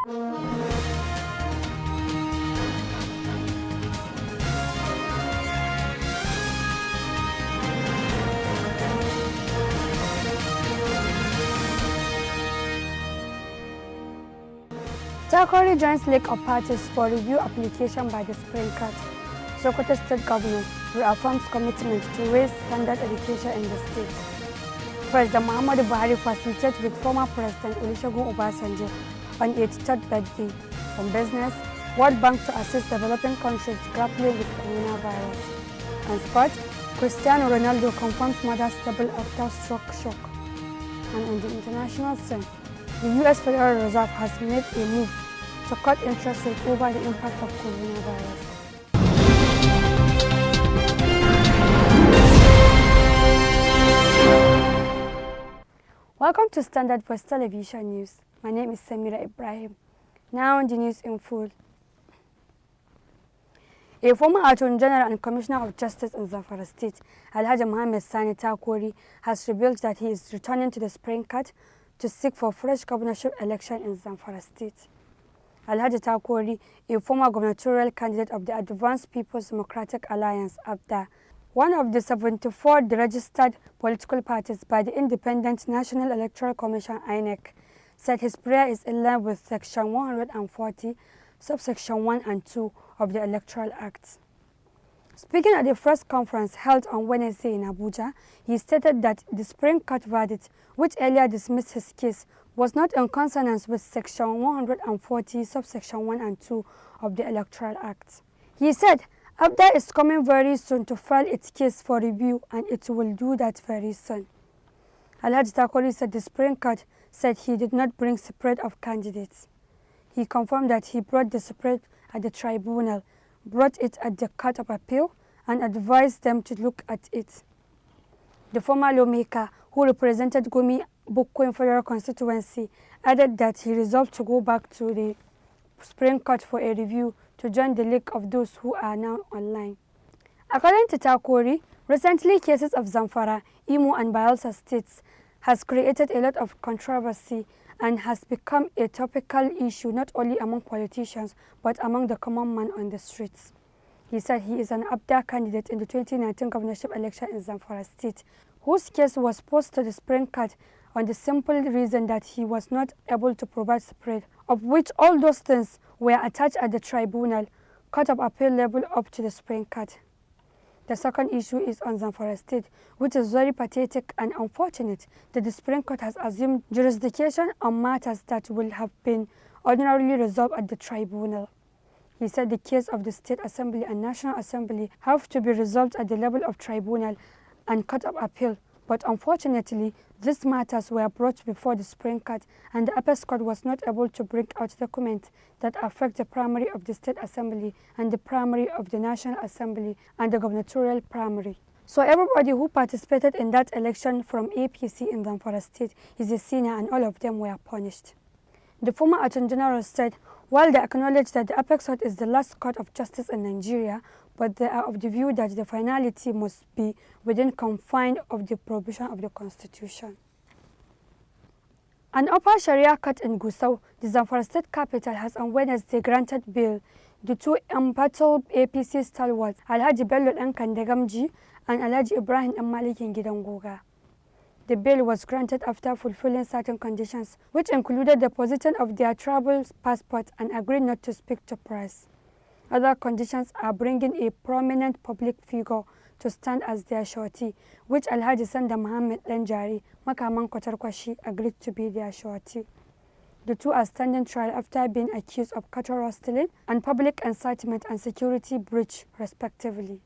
Takori joins League of Parties for review application by the Spring Cut. Sokoto State Governor reaffirms commitment to raise standard education in the state. President Muhammadu Buhari facilitated with former President Olusegun Obasanjo on its third birthday on business, World Bank to assist developing countries grappling with coronavirus. And sport, Cristiano Ronaldo confirms mother stable after stroke shock. And on the international scene, the U.S. Federal Reserve has made a move to cut interest rates over the impact of coronavirus. Welcome to Standard Voice Television News. My name is Samira Ibrahim. Now on the news in full. A former Attorney General and Commissioner of Justice in Zamfara State, Alhaji Mohammed Sani Takori, has revealed that he is returning to the Spring Cut to seek for fresh governorship election in Zamfara State. Alhaji Takori, a former gubernatorial candidate of the Advanced People's Democratic Alliance (APDA), one of the 74 registered political parties by the Independent National Electoral Commission (INEC), said his prayer is in line with Section 140, subsection 1 and 2 of the Electoral Act. Speaking at the press conference held on Wednesday in Abuja, he stated that the Spring Cut verdict, which earlier dismissed his case, was not in consonance with Section 140, subsection 1 and 2 of the Electoral Act. He said, APDA is coming very soon to file its case for review, and it will do that very soon. Alhaji Takori said the Spring Cut said he did not bring spread of candidates. He confirmed that he brought the spread at the tribunal, brought it at the Court of Appeal, and advised them to look at it. The former lawmaker, who represented Gumi Bukko in federal constituency, added that he resolved to go back to the Spring Cut for a review to join the league of those who are now online. According to Takori, recently cases of Zamfara, Imo and Bayelsa states has created a lot of controversy and has become a topical issue not only among politicians but among the common man on the streets. He said he is an APDA candidate in the 2019 governorship election in Zamfara State, whose case was posted to the Spring Cut on the simple reason that he was not able to provide spread, of which all those things were attached at the tribunal, Court of Appeal level up to the Spring Cut. The second issue is on Zamfara State, which is very pathetic and unfortunate that the Spring Court has assumed jurisdiction on matters that will have been ordinarily resolved at the tribunal. He said the case of the State Assembly and National Assembly have to be resolved at the level of tribunal and Court of Appeal, but unfortunately, these matters were brought before the Spring Court, and the Apex Court was not able to bring out documents that affect the primary of the State Assembly and the primary of the National Assembly and the gubernatorial primary. So everybody who participated in that election from APC in Zamfara State is a sinner, and all of them were punished. The former Attorney General said, while they acknowledge that the Apex Court is the last court of justice in Nigeria, but they are of the view that the finality must be within confines of the provision of the Constitution. An upper Sharia court in Gusau, the Zamfara State capital, has on Wednesday granted bail the two embattled APC stalwarts, Alhaji Bello Kandegamji and Alhaji Ibrahim Malikin Gidangoga. The bail was granted after fulfilling certain conditions, which included depositing of their travel passports and agreeing not to speak to press. Other conditions are bringing a prominent public figure to stand as their surety, which Alhaji Sanda Muhammad Lenjari, Makaman Kotarkwashi, agreed to be their surety. The two are standing trial after being accused of cattle stealing and public incitement and security breach, respectively.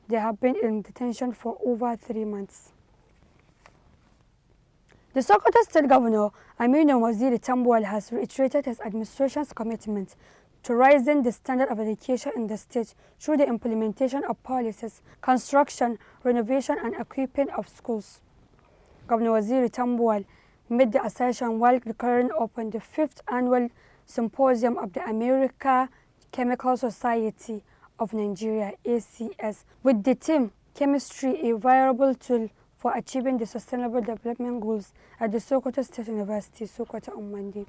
They have been in detention for over 3 months. The Sokoto State Governor, Aminu Waziri Tambuwal, has reiterated his administration's commitment to raising the standard of education in the state through the implementation of policies, construction, renovation, and equipping of schools. Governor Waziri Tambuwal made the assertion while declaring open the 5th annual symposium of the American Chemical Society of Nigeria, ACS, with the theme, Chemistry, a Viable Tool for Achieving the Sustainable Development Goals at the Sokoto State University, Sokoto, on Monday.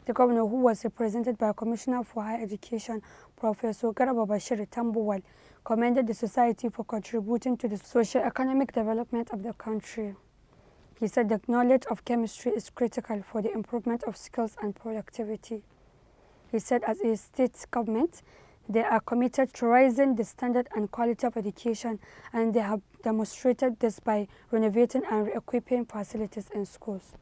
The governor, who was represented by Commissioner for Higher Education, Professor Garba Bashir Tambuwal, commended the society for contributing to the socio-economic development of the country. He said the knowledge of chemistry is critical for the improvement of skills and productivity. He said as a state government, they are committed to raising the standard and quality of education, and they have demonstrated this by renovating and re-equipping facilities in schools.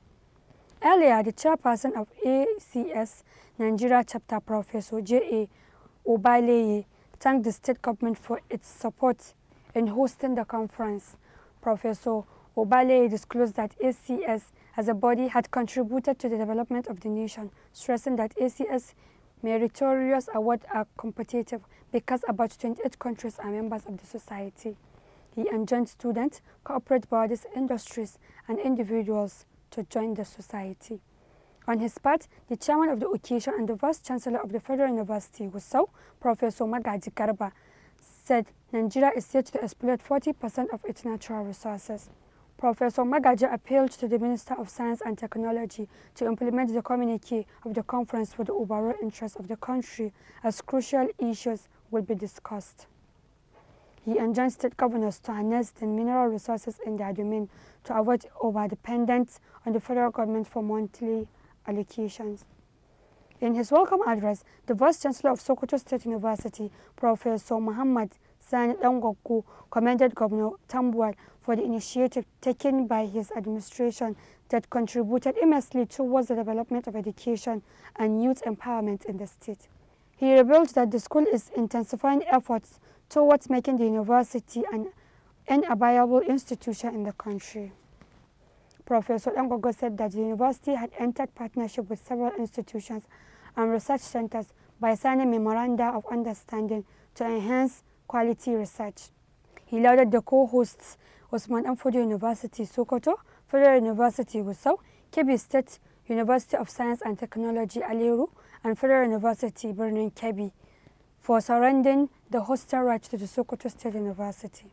Earlier, the chairperson of ACS Nigeria chapter, Professor J.A. Obaleye, thanked the state government for its support in hosting the conference. Professor Obaleye disclosed that ACS as a body had contributed to the development of the nation, stressing that ACS meritorious awards are competitive because about 28 countries are members of the society. He enjoined students, corporate bodies, industries, and individuals to join the society. On his part, the chairman of the occasion and the vice-chancellor of the Federal University, Gusau, Professor Magaji Garba, said Nigeria is yet to exploit 40% of its natural resources. Professor Magaji appealed to the Minister of Science and Technology to implement the communique of the conference for the overall interest of the country, as crucial issues will be discussed. He enjoined state governors to harness the mineral resources in their domain to avoid over-dependence on the federal government for monthly allocations. In his welcome address, the Vice-Chancellor of Sokoto State University, Professor Muhammad Sani Dangoku, commended Governor Tambuwal for the initiative taken by his administration that contributed immensely towards the development of education and youth empowerment in the state. He revealed that the school is intensifying efforts towards making the university an viable institution in the country. Professor Dangogo said that the university had entered partnership with several institutions and research centers by signing memoranda of understanding to enhance quality research. He lauded the co-hosts Osman Danfodio University Sokoto, Federal University Gusau, Kebbi State University of Science and Technology Aliru, and Federal University Birnin Kebbi for surrendering the hostel rights to the Sokoto State University.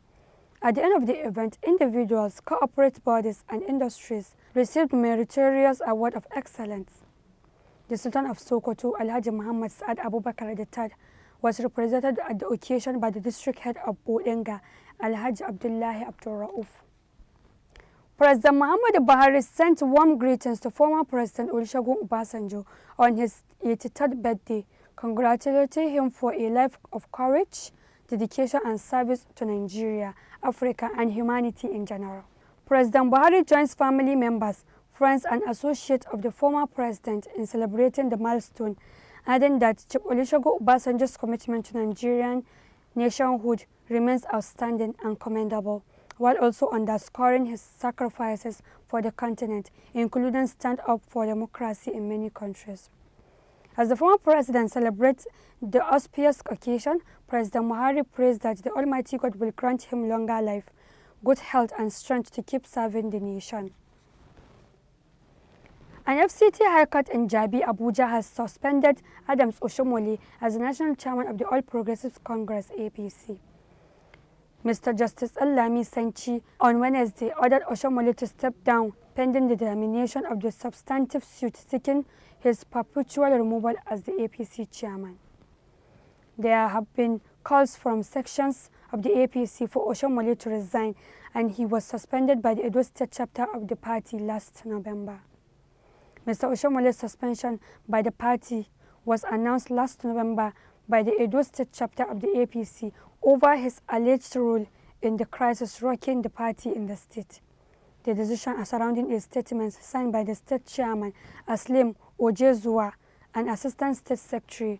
At the end of the event, individuals, corporate bodies, and industries received meritorious award of excellence. The Sultan of Sokoto, Alhaji Muhammad Saad Abubakar III, was represented at the occasion by the district head of Bodinga, Alhaji Abdullahi Abdul Rauf. President Muhammad Buhari sent warm greetings to former President Olusegun Obasanjo on his 83rd birthday, congratulating him for a life of courage, dedication, and service to Nigeria, Africa, and humanity in general. President Buhari joins family members, friends, and associates of the former president in celebrating the milestone, adding that Chief Olusegun Obasanjo's commitment to Nigerian nationhood remains outstanding and commendable, while also underscoring his sacrifices for the continent, including stand up for democracy in many countries. As the former president celebrates the auspicious occasion, President Buhari prays that the Almighty God will grant him longer life, good health, and strength to keep serving the nation. An FCT High Court in Jabi, Abuja has suspended Adams Oshomole as the national chairman of the All Progressives Congress (APC). Mr. Justice Alami Sanchi on Wednesday ordered Oshomole to step down pending the determination of the substantive suit seeking his perpetual removal as the APC chairman. There have been calls from sections of the APC for Oshomole to resign, and he was suspended by the Edo State chapter of the party last November. Mr. Oshomole's suspension by the party was announced last November by the Edo State chapter of the APC over his alleged role in the crisis rocking the party in the state. The decision surrounding a statement signed by the state chairman Aslim Ojezuwa and Assistant State Secretary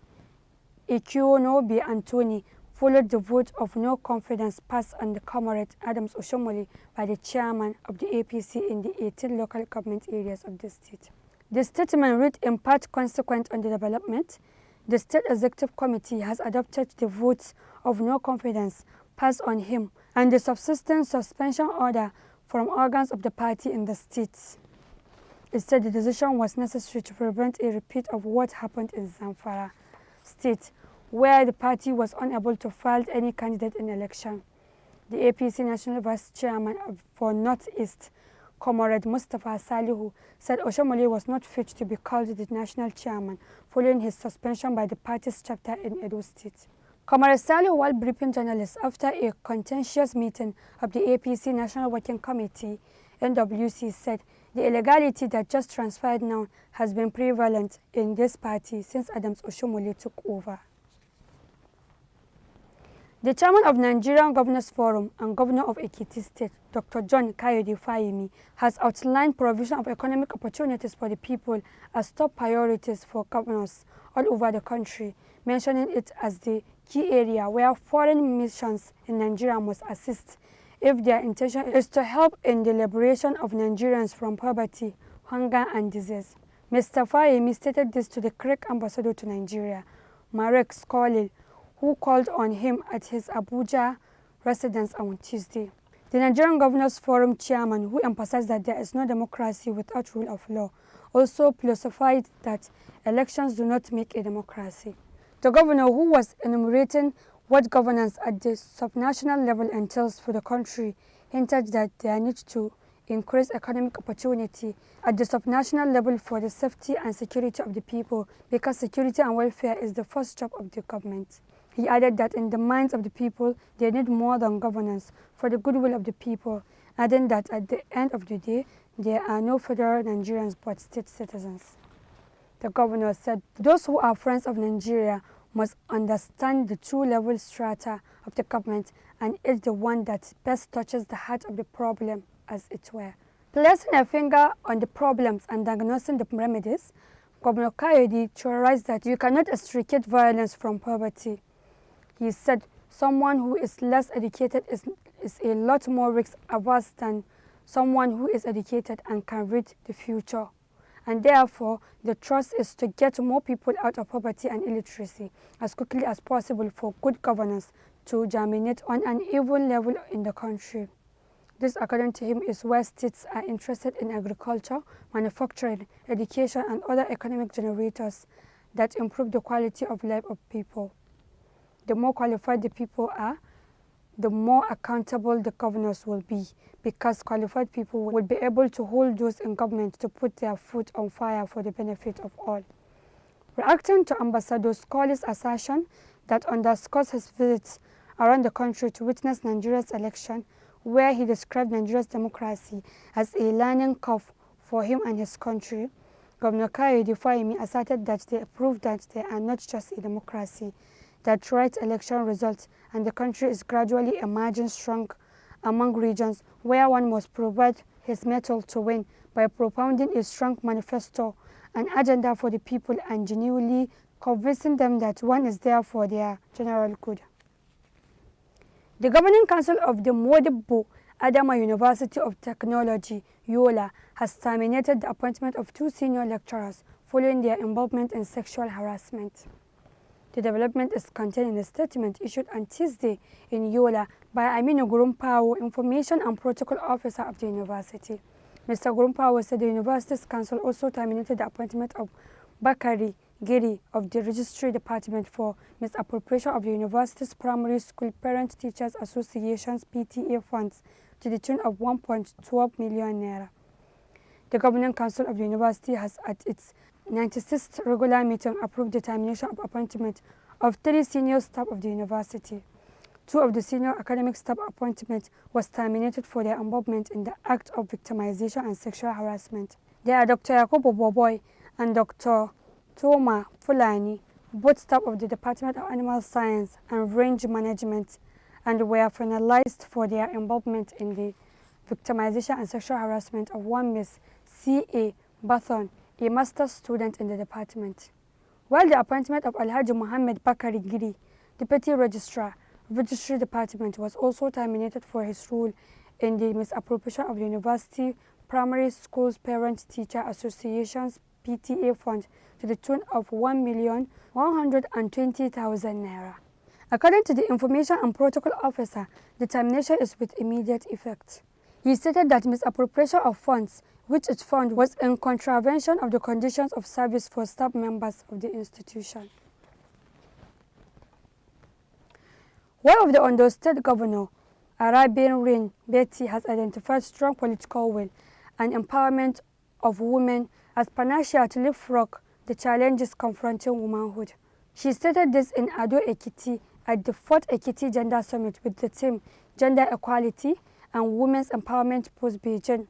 Ikionobi Anthony followed the vote of no confidence passed on the comrade Adams Oshomole by the chairman of the APC in the 18 local government areas of the state. The statement read in part consequent on the development. The State Executive Committee has adopted the votes of no confidence passed on him and the subsistent suspension order from organs of the party in the state. It said the decision was necessary to prevent a repeat of what happened in Zamfara State, where the party was unable to field any candidate in election. The APC National Vice Chairman for Northeast, Comrade Mustapha Salihu, said Oshomole was not fit to be called the national chairman following his suspension by the party's chapter in Edo State. Comrade Salihu, while briefing journalists after a contentious meeting of the APC National Working Committee, NWC, said the illegality that just transpired now has been prevalent in this party since Adams Oshomole took over. The chairman of Nigerian Governors Forum and governor of Ekiti State, Dr. John Kayode Fayemi, has outlined provision of economic opportunities for the people as top priorities for governors all over the country, mentioning it as the key area where foreign missions in Nigeria must assist if their intention is to help in the liberation of Nigerians from poverty, hunger and disease. Mr. Fayemi stated this to the Greek ambassador to Nigeria, Marek Skolil, who called on him at his Abuja residence on Tuesday. The Nigerian Governors Forum chairman, who emphasized that there is no democracy without rule of law, also philosophized that elections do not make a democracy. The governor, who was enumerating what governance at the subnational level entails for the country, hinted that there needs to increase economic opportunity at the subnational level for the safety and security of the people, because security and welfare is the first job of the government. He added that in the minds of the people, they need more than governance for the goodwill of the people, adding that at the end of the day, there are no federal Nigerians but state citizens. The governor said those who are friends of Nigeria must understand the two-level strata of the government, and it's the one that best touches the heart of the problem, as it were. Placing a finger on the problems and diagnosing the remedies, Governor Kayode theorized that you cannot extricate violence from poverty. He said someone who is less educated is a lot more risk-averse than someone who is educated and can read the future. And therefore, the thrust is to get more people out of poverty and illiteracy as quickly as possible for good governance to germinate on an even level in the country. This, according to him, is where states are interested in agriculture, manufacturing, education, and other economic generators that improve the quality of life of people. The more qualified the people are, the more accountable the governors will be, because qualified people will be able to hold those in government to put their foot on fire for the benefit of all. Reacting to Ambassador Skolli's assertion that underscores his visits around the country to witness Nigeria's election, where he described Nigeria's democracy as a learning curve for him and his country, Governor Kayode Fayemi asserted that they proved that they are not just a democracy, that right election results and the country is gradually emerging strong among regions where one must provide his mettle to win by propounding a strong manifesto, an agenda for the people, and genuinely convincing them that one is there for their general good. The Governing Council of the Modibo Adama University of Technology, Yola, has terminated the appointment of 2 senior lecturers following their involvement in sexual harassment. The development is contained in a statement issued on Tuesday in Yola by Aminu Gurumpawo, Information and Protocol Officer of the university. Mr. Gurumpawo said the university's council also terminated the appointment of Bakari Giri of the Registry Department for misappropriation of the university's Primary School Parent Teachers Association's PTA funds to the tune of 1.12 million naira. The Governing Council of the university has, at its 96th regular meeting, approved the termination of appointment of 3 senior staff of the university. 2 of the senior academic staff appointment was terminated for their involvement in the act of victimization and sexual harassment. They are Dr. Yakubu Boboy and Dr. Toma Fulani, both staff of the Department of Animal Science and Range Management, and were finalized for their involvement in the victimization and sexual harassment of one Miss C.A. Bathon, a master's student in the department. While the appointment of Alhaji Muhammad Bakari Giri, Deputy Registrar, Registry Department, was also terminated for his role in the misappropriation of the University Primary Schools Parent Teacher Association's PTA fund to the tune of 1,120,000 naira. According to the Information and Protocol Officer, the termination is with immediate effect. He stated that misappropriation of funds which it found was in contravention of the conditions of service for staff members of the institution. One of the Ondo State Governor, Arabian Rain Betty, has identified strong political will and empowerment of women as panacea to leapfrog the challenges confronting womanhood. She stated this in Ado Ekiti at the 4th Ekiti Gender Summit with the theme Gender Equality and Women's Empowerment Post-Beijing,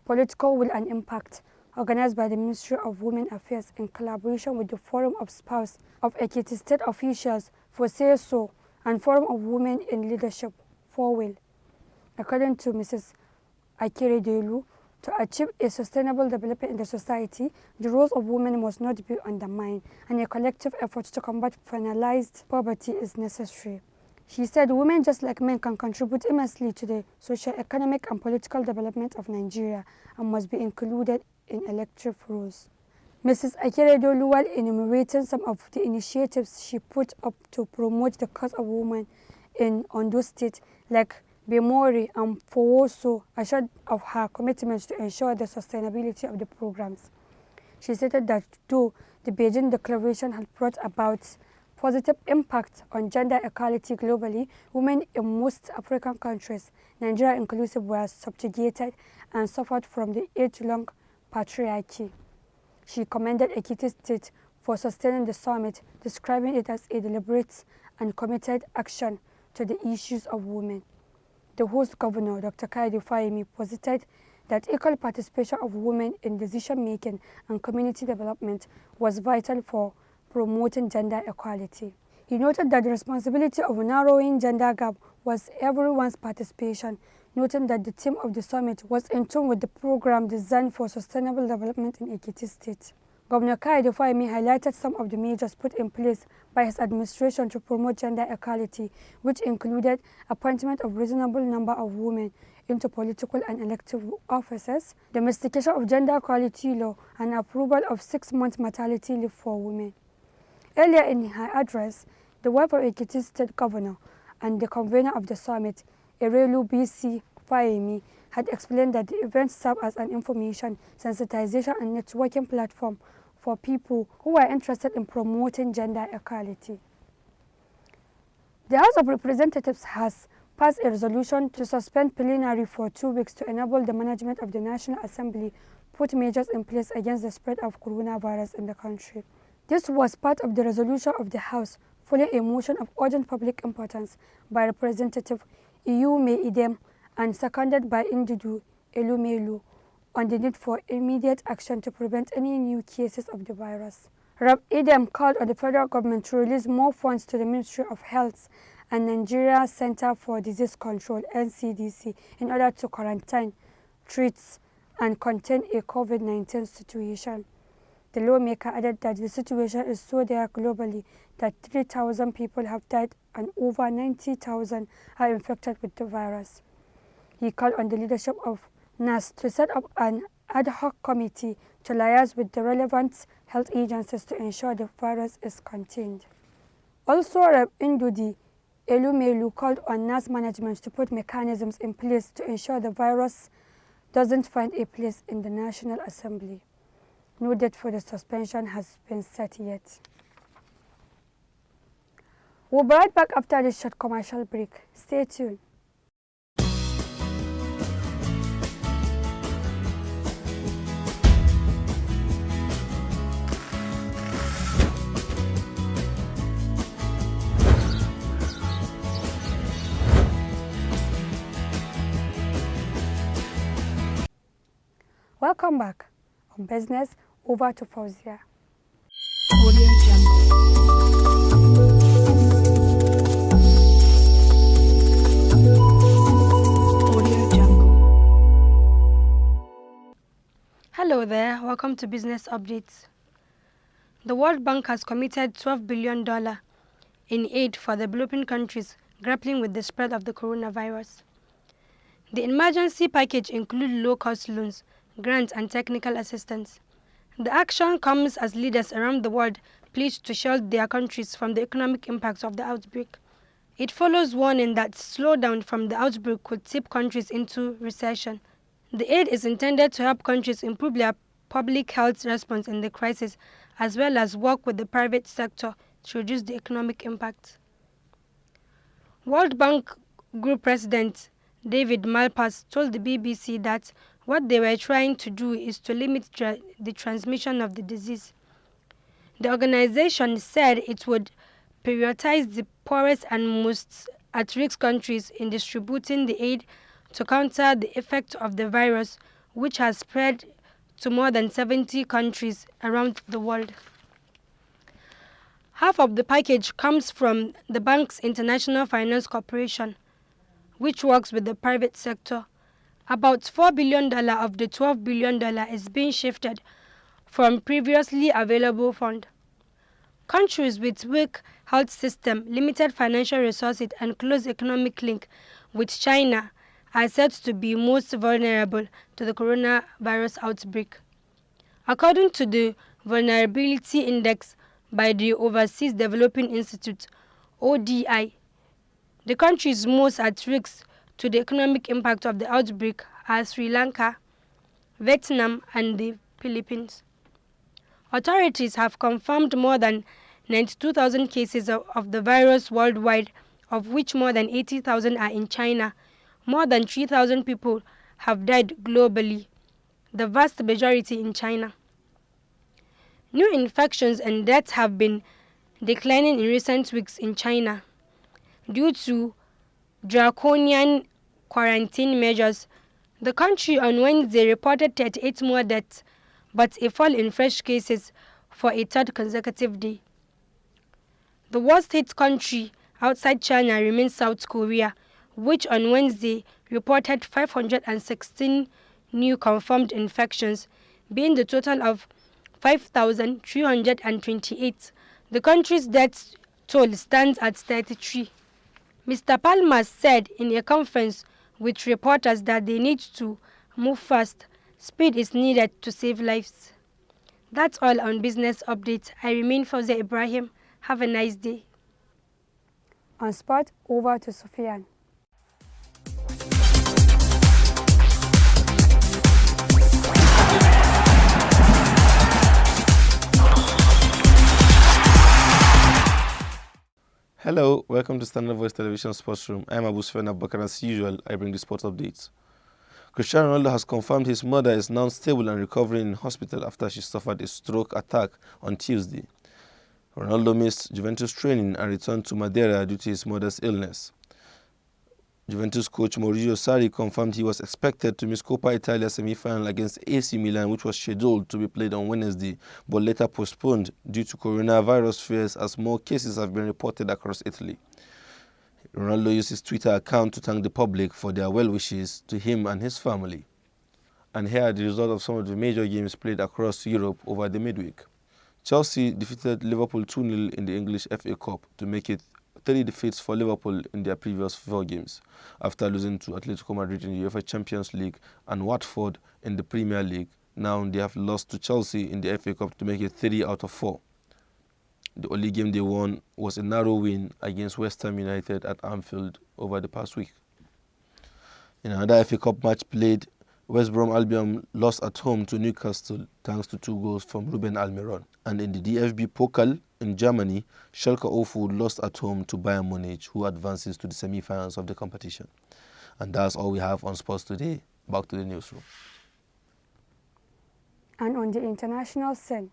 Political Will and Impact, organized by the Ministry of Women Affairs in collaboration with the Forum of Spouse of Ekiti State Officials for Say So and Forum of Women in Leadership for Will. According to Mrs. Akeredolu, to achieve a sustainable development in the society, the roles of women must not be undermined, and a collective effort to combat penalized poverty is necessary. She said women, just like men, can contribute immensely to the socio-economic and political development of Nigeria and must be included in elective roles. Mrs. Akeredolu, while enumerating some of the initiatives she put up to promote the cause of women in Ondo State, like Bemori and Fowoso, assured of her commitments to ensure the sustainability of the programs. She stated that though the Beijing Declaration had brought about positive impact on gender equality globally, women in most African countries, Nigeria inclusive, were subjugated and suffered from the age-long patriarchy. She commended Ekiti State for sustaining the summit, describing it as a deliberate and committed action to the issues of women. The host governor, Dr. Kaidi Fahimi, posited that equal participation of women in decision-making and community development was vital for promoting gender equality. He noted that the responsibility of narrowing gender gap was everyone's participation, noting that the theme of the summit was in tune with the program designed for sustainable development in Ekiti State. Governor Kaidi Fahimi highlighted some of the measures put in place by his administration to promote gender equality, which included appointment of reasonable number of women into political and elective offices, domestication of gender equality law, and approval of 6-month maternity leave for women. Earlier in her address, the wife of Ekiti State Governor and the convener of the summit, Erelu BC Fahimi, had explained that the event served as an information, sensitization and networking platform for people who are interested in promoting gender equality. The House of Representatives has passed a resolution to suspend plenary for 2 weeks to enable the management of the National Assembly put measures in place against the spread of coronavirus in the country. This was part of the resolution of the House following a motion of urgent public importance by Representative Iyume Idem and seconded by Indidu Elumelu on the need for immediate action to prevent any new cases of the virus. Rep. Idem called on the federal government to release more funds to the Ministry of Health and Nigeria Center for Disease Control (NCDC) in order to quarantine, treat, and contain a COVID-19 situation. The lawmaker added that the situation is so dire globally that 3,000 people have died and over 90,000 are infected with the virus. He called on the leadership of NAS to set up an ad hoc committee to liaise with the relevant health agencies to ensure the virus is contained. Also, Rep. Indudi Elumelu called on NAS management to put mechanisms in place to ensure the virus doesn't find a place in the National Assembly. No date for the suspension has been set yet. We'll be right back after this short commercial break. Stay tuned. Welcome back. On business, over to Fauzia. Audio Jungle. Audio Jungle. Hello there, welcome to Business Updates. The World Bank has committed $12 billion in aid for developing countries grappling with the spread of the coronavirus. The emergency package includes low-cost loans, grants and technical assistance. The action comes as leaders around the world pledge to shield their countries from the economic impacts of the outbreak. It follows warning that slowdown from the outbreak could tip countries into recession. The aid is intended to help countries improve their public health response in the crisis, as well as work with the private sector to reduce the economic impact. World Bank Group President David Malpass told the BBC that What they were trying to do is to limit the transmission of the disease. The organization said it would prioritize the poorest and most at-risk countries in distributing the aid to counter the effect of the virus, which has spread to more than 70 countries around the world. Half of the package comes from the bank's International Finance Corporation, which works with the private sector. About $4 billion of the $12 billion is being shifted from previously available funds. Countries with weak health system, limited financial resources, and close economic link with China are said to be most vulnerable to the coronavirus outbreak. According to the Vulnerability Index by the Overseas Development Institute, ODI, the countries most at risk to the economic impact of the outbreak are Sri Lanka, Vietnam, and the Philippines. Authorities have confirmed more than 92,000 cases of the virus worldwide, of which more than 80,000 are in China. More than 3,000 people have died globally, the vast majority in China. New infections and deaths have been declining in recent weeks in China due to draconian quarantine measures. The country on Wednesday reported 38 more deaths, but a fall in fresh cases for a third consecutive day. The worst hit country outside China remains South Korea, which on Wednesday reported 516 new confirmed infections, being the total of 5,328. The country's death toll stands at 33. Mr. Palmer said in a conference with reporters that they need to move fast. Speed is needed to save lives. That's all on Business Update. I remain Fawzia Ibrahim. Have a nice day. On spot, over to Sufyan. Hello, welcome to Standard Voice Television Sports Room. I'm Abu Sufyan Abubakar. As usual, I bring the sports updates. Cristiano Ronaldo has confirmed his mother is now stable and recovering in hospital after she suffered a stroke attack on Tuesday. Ronaldo missed Juventus training and returned to Madeira due to his mother's illness. Juventus coach Maurizio Sarri confirmed he was expected to miss Coppa Italia semi-final against AC Milan, which was scheduled to be played on Wednesday, but later postponed due to coronavirus fears as more cases have been reported across Italy. Ronaldo used his Twitter account to thank the public for their well wishes to him and his family. And here are the results of some of the major games played across Europe over the midweek. Chelsea defeated Liverpool 2-0 in the English FA Cup to make it 30 defeats for Liverpool in their previous 4 games, after losing to Atletico Madrid in the UEFA Champions League and Watford in the Premier League. Now they have lost to Chelsea in the FA Cup to make it 3 out of 4. The only game they won was a narrow win against West Ham United at Anfield over the past week. In another FA Cup match played, West Brom Albion lost at home to Newcastle thanks to 2 goals from Ruben Almiron. And in the DFB Pokal in Germany, Schalke 04 lost at home to Bayern Munich, who advances to the semi-finals of the competition. And that's all we have on sports today. Back to the newsroom. And on the international scene.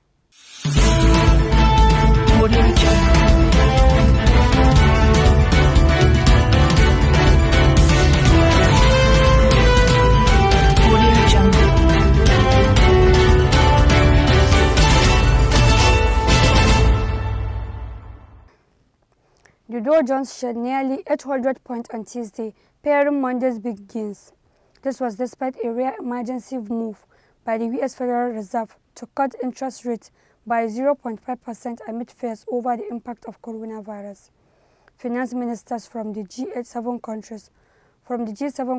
The Dow Jones shed nearly 800 points on Tuesday, pairing Monday's big gains. This was despite a rare emergency move by the U.S. Federal Reserve to cut interest rates by 0.5% amid fears over the impact of coronavirus. Finance ministers from the G7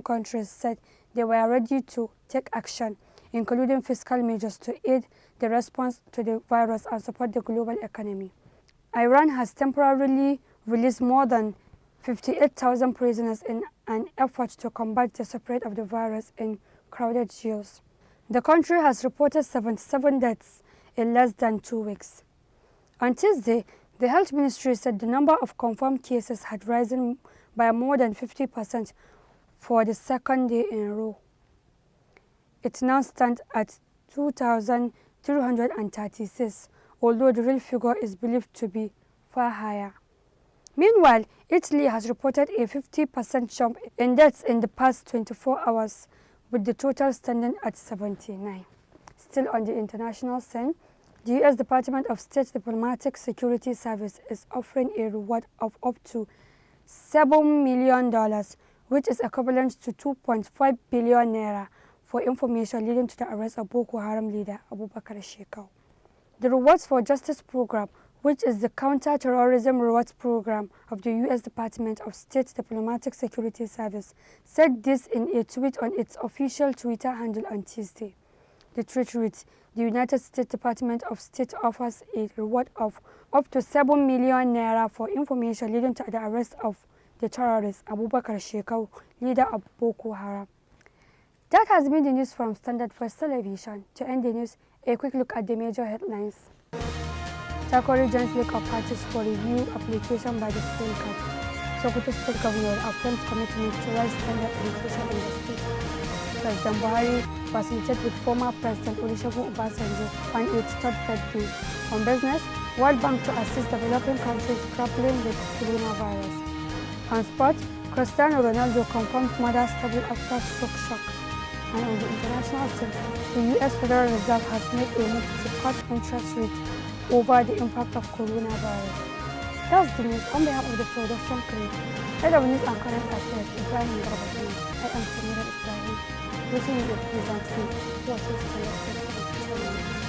countries said they were ready to take action, including fiscal measures to aid the response to the virus and support the global economy. Iran has temporarily released more than 58,000 prisoners in an effort to combat the spread of the virus in crowded jails. The country has reported 77 deaths in less than 2 weeks. On Tuesday, the health ministry said the number of confirmed cases had risen by more than 50% for the second day in a row. It now stands at 2,336, although the real figure is believed to be far higher. Meanwhile, Italy has reported a 50% jump in deaths in the past 24 hours, with the total standing at 79. Still on the international scene, the U.S. Department of State Diplomatic Security Service is offering a reward of up to $7 million, which is equivalent to 2.5 billion naira, for information leading to the arrest of Boko Haram leader Abubakar Shekau. The Rewards for Justice program, which is the counter-terrorism rewards program of the U.S. Department of State Diplomatic Security Service, said this in a tweet on its official Twitter handle on Tuesday. The tweet reads, "The United States Department of State offers a reward of up to 7 million naira for information leading to the arrest of the terrorist Abubakar Shekau, leader of Boko Haram." That has been the news from Standard Voice Television. To end the news, a quick look at the major headlines. Takori joins League of Parties for review application by the Supreme Court. Sokoto State Governor affirms commitment to raise standard education in the state. President Buhari facilitated with former President Olusegun Obasanjo on its third birthday. On business, World Bank to assist developing countries grappling with coronavirus. On sport, Cristiano Ronaldo confirms mother stable after stroke shock. And on the international scene, the U.S. Federal Reserve has made a move to cut interest rates over the impact of coronavirus. That's the news. On behalf of the production crew, head of news and current affairs, Ibrahim Garbatini, I am Samira Ibrahim, wishing you a pleasant day. Watch us till next time.